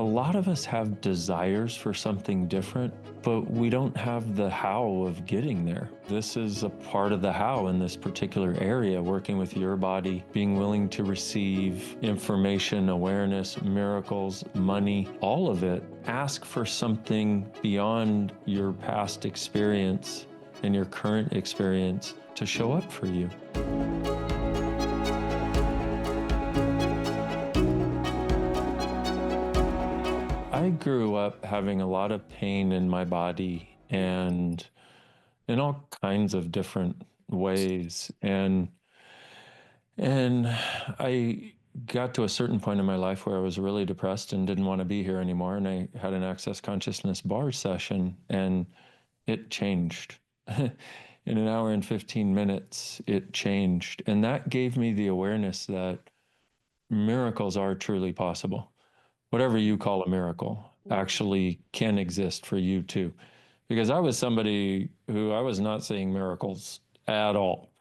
A lot of us have desires for something different, but we don't have the how of getting there. This is a part of the how in this particular area, working with your body, being willing to receive information, awareness, miracles, money, all of it. Ask for something beyond your past experience and your current experience to show up for you. I grew up having a lot of pain in my body and in all kinds of different ways. And I got to a certain point in my life where I was really depressed and didn't want to be here anymore. And I had an Access Consciousness bar session and it changed. In an hour and 15 minutes, it changed. And that gave me the awareness that miracles are truly possible. Whatever you call a miracle actually can exist for you too. Because I was somebody who I was not seeing miracles at all.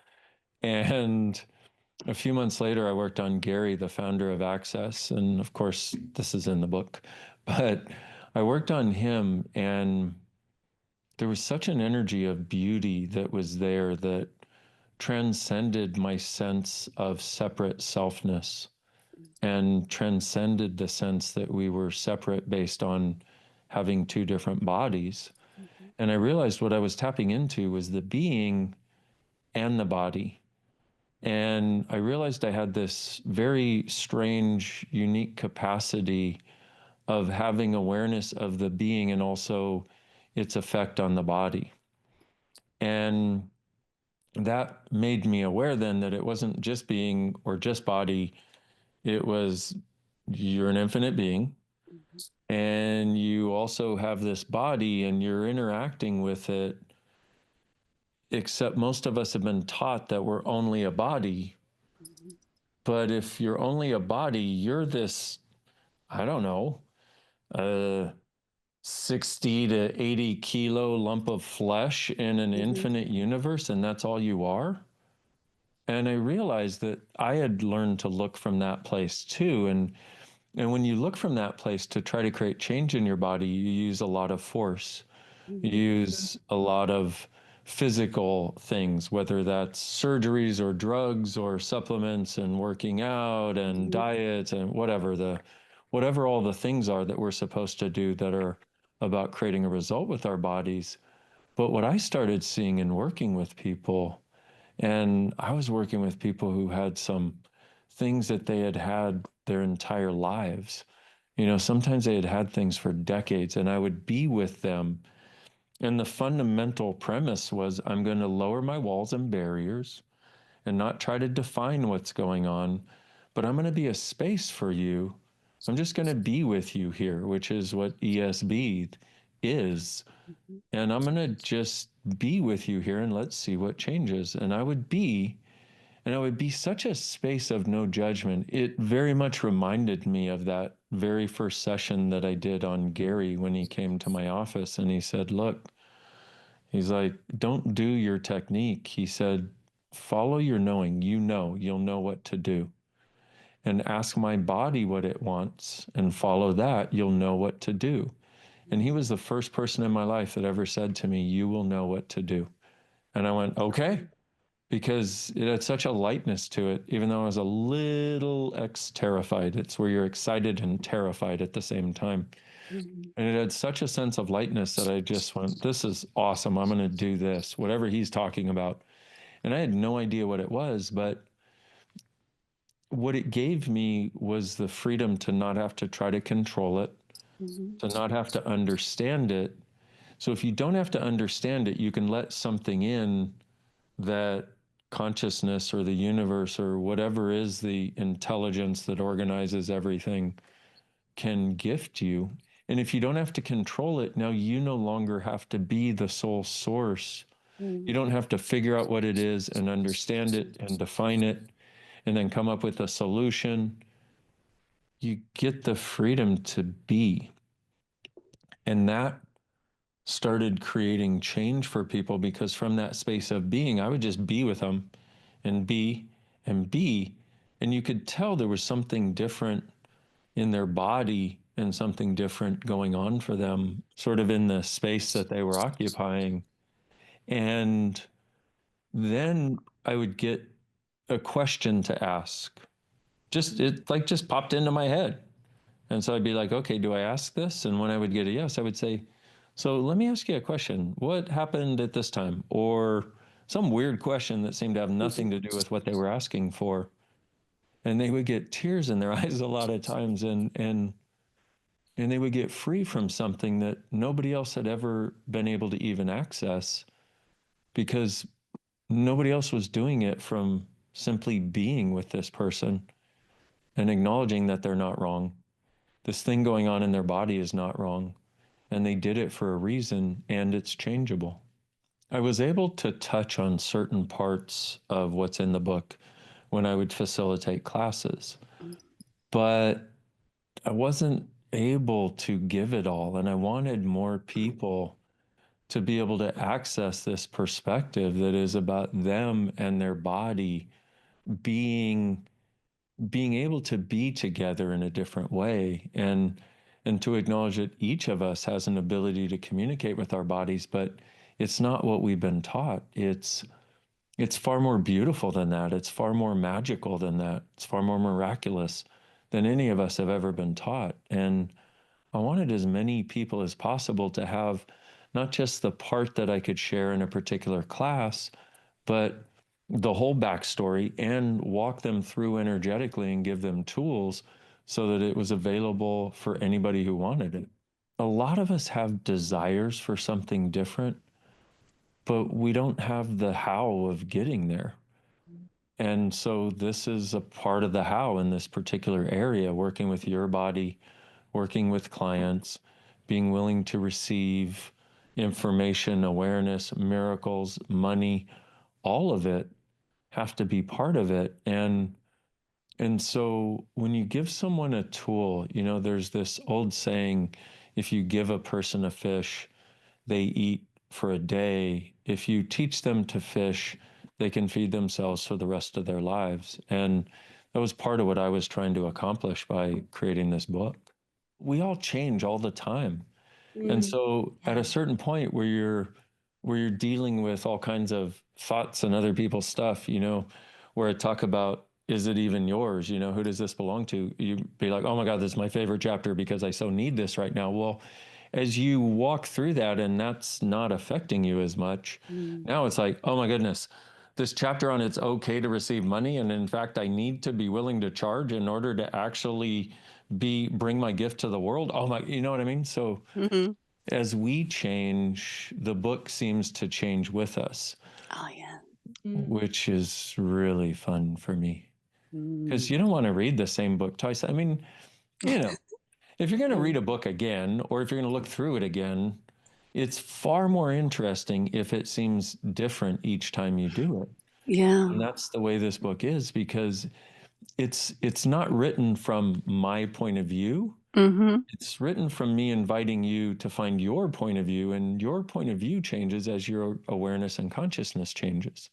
And a few months later, I worked on Gary, the founder of Access. And of course, this is in the book, but I worked on him, and there was such an energy of beauty that was there that transcended my sense of separate selfness and transcended the sense that we were separate based on having two different bodies. And I realized what I was tapping into was the being and the body. And I realized I had this very strange, unique capacity of having awareness of the being and also its effect on the body. And that made me aware then that it wasn't just being or just body, it was you're an infinite being. And you also have this body and you're interacting with it, except most of us have been taught that we're only a body. But if you're only a body, you're this, I don't know, 60 to 80 kilo lump of flesh in an infinite universe, and that's all you are. And I realized that I had learned to look from that place too. And when you look from that place to try to create change in your body, you use a lot of force. You use a lot of physical things, whether that's surgeries or drugs or supplements and working out and diets and whatever all the things are that we're supposed to do that are about creating a result with our bodies. But what I started seeing and working with people, and I was working with people who had some things that they had had their entire lives. You know, sometimes they had had things for decades, and I would be with them. And the fundamental premise was I'm going to lower my walls and barriers and not try to define what's going on, but I'm going to be a space for you. I'm just going to be with you here, which is what ESB is. And I'm going to just be with you here and let's see what changes. And I would be such a space of no judgment. It very much reminded me of that very first session that I did on Gary when he came to my office and he said, look, he's like, don't do your technique. He said, follow your knowing. You know, you'll know what to do. And ask my body what it wants and follow that. You'll know what to do. And he was the first person in my life that ever said to me, you will know what to do. And I went, okay, because it had such a lightness to it, even though I was a little terrified. It's where you're excited and terrified at the same time. And it had such a sense of lightness that I just went, this is awesome. I'm going to do this, whatever he's talking about. And I had no idea what it was, but what it gave me was the freedom to not have to try to control it, to not have to understand it. So if you don't have to understand it, you can let something in that consciousness or the universe or whatever is the intelligence that organizes everything can gift you. And if you don't have to control it, now you no longer have to be the sole source. You don't have to figure out what it is and understand it and define it and then come up with a solution. You get the freedom to be. And that started creating change for people because from that space of being, I would just be with them and be and be. And you could tell there was something different in their body and something different going on for them, sort of in the space that they were occupying. And then I would get a question to ask. It popped into my head. And so I'd be like, okay, do I ask this? And when I would get a yes, I would say, so let me ask you a question. What happened at this time? Or some weird question that seemed to have nothing to do with what they were asking for. And they would get tears in their eyes a lot of times, and they would get free from something that nobody else had ever been able to even access, because nobody else was doing it from simply being with this person and acknowledging that they're not wrong. This thing going on in their body is not wrong, and they did it for a reason, and it's changeable. I was able to touch on certain parts of what's in the book when I would facilitate classes, but I wasn't able to give it all. And I wanted more people to be able to access this perspective that is about them and their body being being able to be together in a different way, and to acknowledge that each of us has an ability to communicate with our bodies, but it's not what we've been taught. It's far more beautiful than that. It's far more magical than that. It's far more miraculous than any of us have ever been taught. And I wanted as many people as possible to have not just the part that I could share in a particular class, but the whole backstory, and walk them through energetically and give them tools so that it was available for anybody who wanted it. A lot of us have desires for something different, but we don't have the how of getting there. And so this is a part of the how in this particular area, working with your body, working with clients, being willing to receive information, awareness, miracles, money, all of it have to be part of it. And so when you give someone a tool, there's this old saying, if you give a person a fish, they eat for a day. If you teach them to fish, they can feed themselves for the rest of their lives. And that was part of what I was trying to accomplish by creating this book. We all change all the time. And so at a certain point where you're dealing with all kinds of thoughts and other people's stuff, where I talk about, is it even yours? Who does this belong to? You be like, oh my God, this is my favorite chapter because I so need this right now. Well, as you walk through that and that's not affecting you as much, now it's like, oh my goodness, this chapter on it's okay to receive money. And in fact, I need to be willing to charge in order to actually bring my gift to the world. Oh my, you know what I mean? So Mm-hmm. as we change, the book seems to change with us, Oh, yeah. which is really fun for me. Because Mm. you don't want to read the same book twice. I mean, you know, if you're going to read a Mm. book again, or if you're going to look through it again, it's far more interesting if it seems different each time you do it. Yeah. And that's the way this book is, because it's not written from my point of view. Mm-hmm. It's written from me inviting you to find your point of view, and your point of view changes as your awareness and consciousness changes,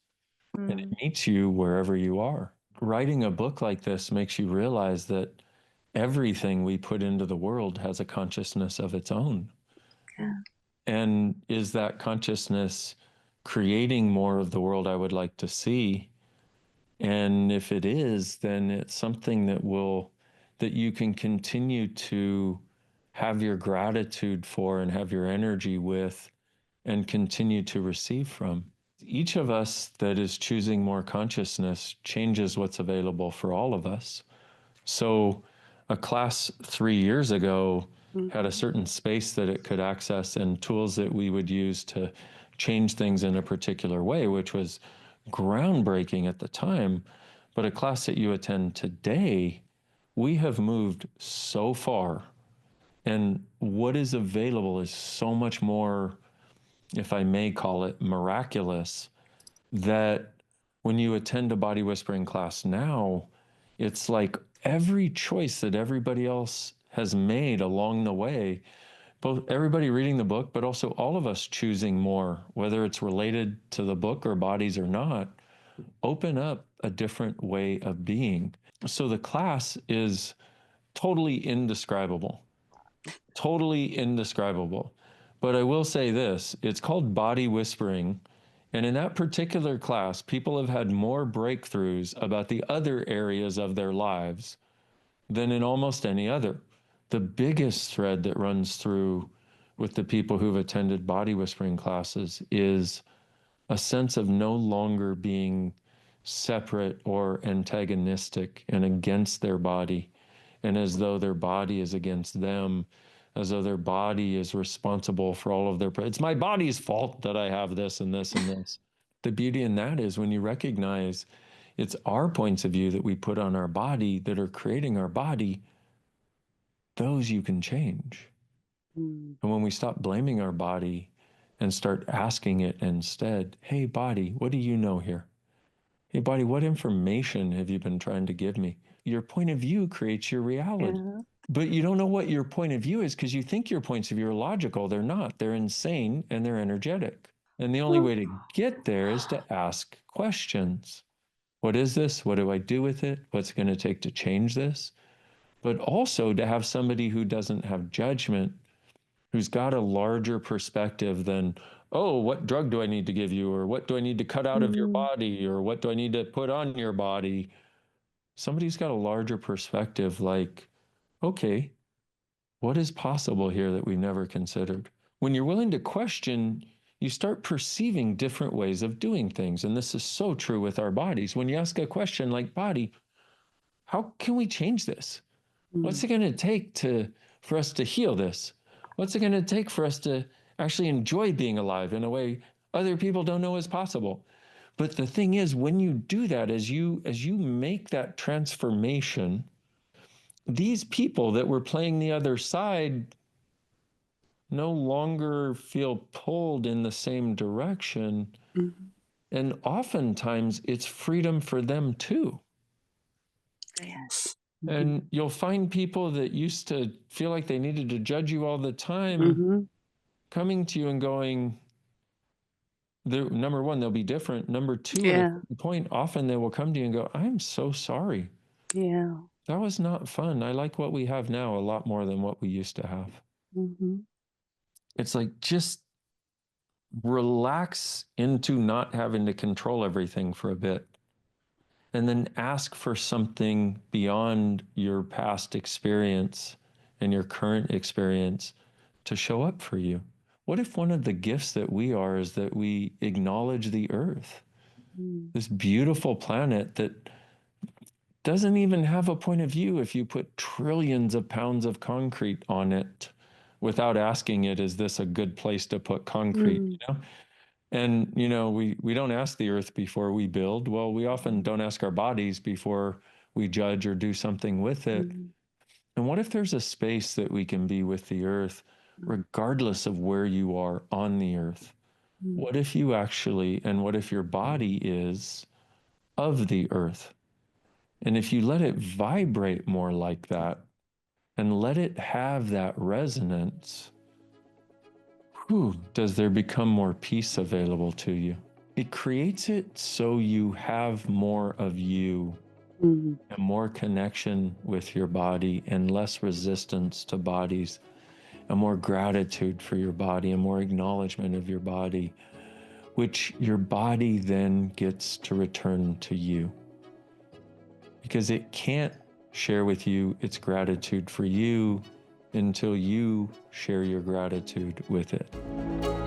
and it meets you wherever you are. Writing a book like this makes you realize that everything we put into the world has a consciousness of its own. Yeah. And is that consciousness creating more of the world I would like to see? And if it is, then it's something that you can continue to have your gratitude for and have your energy with and continue to receive from. Each of us that is choosing more consciousness changes what's available for all of us. So a class 3 years ago had a certain space that it could access and tools that we would use to change things in a particular way, which was groundbreaking at the time. But a class that you attend today, we have moved so far. And what is available is so much more, if I may call it, miraculous, that when you attend a body whispering class now, it's like every choice that everybody else has made along the way, both everybody reading the book, but also all of us choosing more, whether it's related to the book or bodies or not, open up a different way of being. So the class is totally indescribable. totally indescribable. But I will say this, it's called body whispering. And in that particular class, people have had more breakthroughs about the other areas of their lives than in almost any other. The biggest thread that runs through with the people who've attended body whispering classes is a sense of no longer being separate or antagonistic and against their body, and as though their body is against them, as though their body is responsible for all of their. It's my body's fault that I have this and this and this. The beauty in that is when you recognize it's our points of view that we put on our body that are creating our body, those you can change. Mm. And when we stop blaming our body and start asking it instead, hey, body, what do you know here? Hey, body, what information have you been trying to give me? Your point of view creates your reality. Yeah. But you don't know what your point of view is because you think your points of view are logical. They're not. They're insane and they're energetic. And the only Well, way to get there is to ask questions. What is this? What do I do with it? What's it going to take to change this? But also to have somebody who doesn't have judgment, who's got a larger perspective than, oh, what drug do I need to give you? Or what do I need to cut out of your mm, body? Or what do I need to put on your body? Somebody's got a larger perspective like, okay, what is possible here that we've never considered? When you're willing to question, you start perceiving different ways of doing things. And this is so true with our bodies. When you ask a question like, body, how can we change this? What's mm, it going to take for us to heal this? What's it going to take for us to actually enjoy being alive in a way other people don't know is possible? But the thing is, when you do that, as you make that transformation, these people that were playing the other side no longer feel pulled in the same direction. mm. And oftentimes it's freedom for them too. Yes. Mm-hmm. And you'll find people that used to feel like they needed to judge you all the time Mm-hmm. coming to you and going, number one, they'll be different. Number two, at a Yeah. certain point, often they will come to you and go, I'm so sorry. Yeah. That was not fun. I like what we have now a lot more than what we used to have. Mm-hmm. It's like just relax into not having to control everything for a bit and then ask for something beyond your past experience and your current experience to show up for you. What if one of the gifts that we are is that we acknowledge the earth, Mm. this beautiful planet that doesn't even have a point of view if you put trillions of pounds of concrete on it without asking it, is this a good place to put concrete? Mm. And we don't ask the earth before we build. Well, we often don't ask our bodies before we judge or do something with it. Mm. And what if there's a space that we can be with the earth, regardless of where you are on the earth? Mm. What if you actually, and what if your body is of the earth? And if you let it vibrate more like that and let it have that resonance, does there become more peace available to you? It creates it so you have more of you Mm. and more connection with your body and less resistance to bodies and more gratitude for your body and more acknowledgement of your body, which your body then gets to return to you because it can't share with you its gratitude for you until you share your gratitude with it.